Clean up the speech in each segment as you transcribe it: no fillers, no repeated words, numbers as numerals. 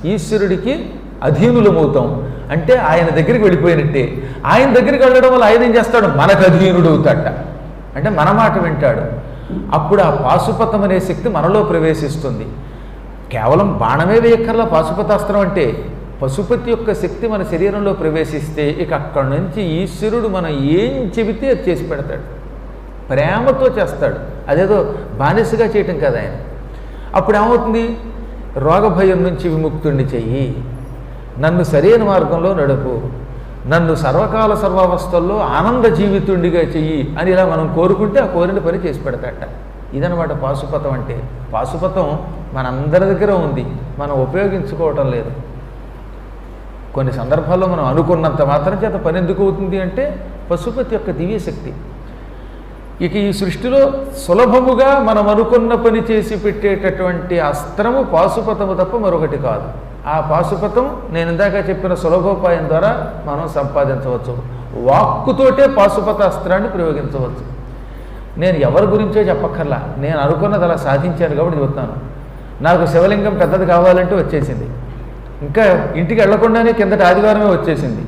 ఈశ్వరుడికి అధీనులమవుతాం. అంటే ఆయన దగ్గరికి వెళ్ళిపోయినట్టే. ఆయన దగ్గరికి వెళ్ళడం వల్ల ఆయన ఏం చేస్తాడు? మనకు అధీనుడు అవుతాడట. అంటే మన మాట వింటాడు. అప్పుడు ఆ పాశుపతం అనే శక్తి మనలో ప్రవేశిస్తుంది. కేవలం బాణమే వేయక్కర్లా పాశుపతాస్త్రం అంటే. పశుపతి యొక్క శక్తి మన శరీరంలో ప్రవేశిస్తే ఇక అక్కడి నుంచి ఈశ్వరుడు మనం ఏం చెబితే అది చేసి పెడతాడు. ప్రేమతో చేస్తాడు. అదేదో బానిసగా చేయటం కదా ఆయన. అప్పుడు ఏమవుతుంది? రోగభయం నుంచి విముక్తుణ్ణి చెయ్యి, నన్ను సరైన మార్గంలో నడుపు, నన్ను సర్వకాల సర్వావస్థల్లో ఆనంద జీవితుడిగా చెయ్యి అని ఇలా మనం కోరుకుంటే ఆ కోరిన పని చేసి పెడతాట. ఇదనమాట పాశుపతం అంటే. పాశుపతం మనందరి దగ్గర ఉంది, మనం ఉపయోగించుకోవటం లేదు. కొన్ని సందర్భాల్లో మనం అనుకున్నంత మాత్రం చేత పని ఎందుకు అవుతుంది అంటే పశుపతి యొక్క దివ్యశక్తి. ఇక ఈ సృష్టిలో సులభముగా మనం అనుకున్న పని చేసి పెట్టేటటువంటి అస్త్రము పాశుపతము తప్ప మరొకటి కాదు. ఆ పాశుపతం నేను ఇందాక చెప్పిన సులభోపాయం ద్వారా మనం సంపాదించవచ్చు. వాక్కుతోటే పాశుపత అస్త్రాన్ని ప్రయోగించవచ్చు. నేను ఎవరి గురించో చెప్పక్కర్లా, నేను అనుకున్నది అలా సాధించాను కాబట్టి చెబుతాను. నాకు శివలింగం పెద్దది కావాలంటే వచ్చేసింది. ఇంకా ఇంటికి వెళ్లకుండానే కిందటి ఆదివారమే వచ్చేసింది.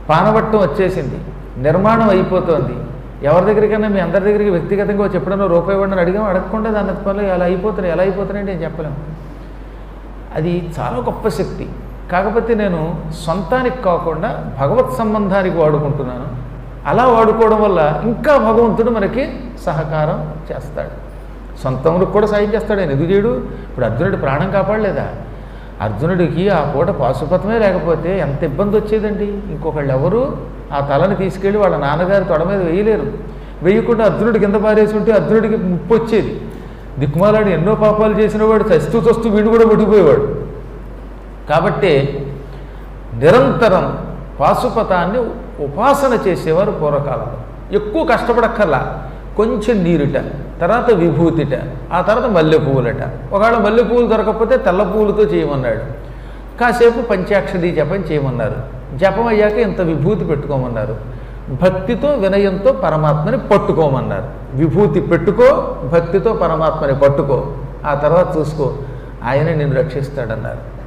పానవట్టం వచ్చేసింది. నిర్మాణం అయిపోతుంది. ఎవరి దగ్గరికైనా మీ అందరి దగ్గరికి వ్యక్తిగతంగా వచ్చి ఎప్పుడైనా రూపాయి ఇవ్వండి అడిగాం, అడగకుండా దాని పనులు ఎలా అయిపోతున్నాయి నేను చెప్పలేము. అది చాలా గొప్ప శక్తి. కాకపోతే నేను సొంతానికి కాకుండా భగవత్ సంబంధానికి వాడుకుంటున్నాను. అలా వాడుకోవడం వల్ల ఇంకా భగవంతుడు మనకి సహకారం చేస్తాడు. సొంతములకు కూడా సాయం చేస్తాడు. ఆయన ఎందుకు చేయడు? ఇప్పుడు అర్జునుడి ప్రాణం కాపాడలేదా? అర్జునుడికి ఆ పూట పాశుపతమే లేకపోతే ఎంత ఇబ్బంది వచ్చేదండి. ఇంకొకళ్ళు ఎవరు ఆ తలని తీసుకెళ్ళి వాళ్ళ నాన్నగారి తొడ మీద వేయలేరు. వేయకుండా అర్జునుడి కింద పారేసి ఉంటే అర్జునుడికి ముప్పు వచ్చేది. దిక్కుమాలాడు ఎన్నో పాపాలు చేసిన వాడు చస్తూ వీడు కూడా పట్టుకుపోయేవాడు. కాబట్టి నిరంతరం పాశుపతాన్ని ఉపాసన చేసేవారు పూర్వకాలంలో. ఎక్కువ కష్టపడక్కర్లా, కొంచెం నీరుట, తర్వాత విభూతిట, ఆ తర్వాత మల్లె పువ్వులట. ఒకవేళ మల్లె పువ్వులు దొరకకపోతే తెల్ల పువ్వులతో చేయమన్నాడు. కాసేపు పంచాక్షరి జపం చేయమన్నారు. జపం అయ్యాక ఇంత విభూతి పెట్టుకోమన్నారు. భక్తితో వినయంతో పరమాత్మని పట్టుకోమన్నారు. విభూతి పెట్టుకో, భక్తితో పరమాత్మని పట్టుకో, ఆ తర్వాత చూసుకో, ఆయన నిన్ను రక్షిస్తాడన్నారు.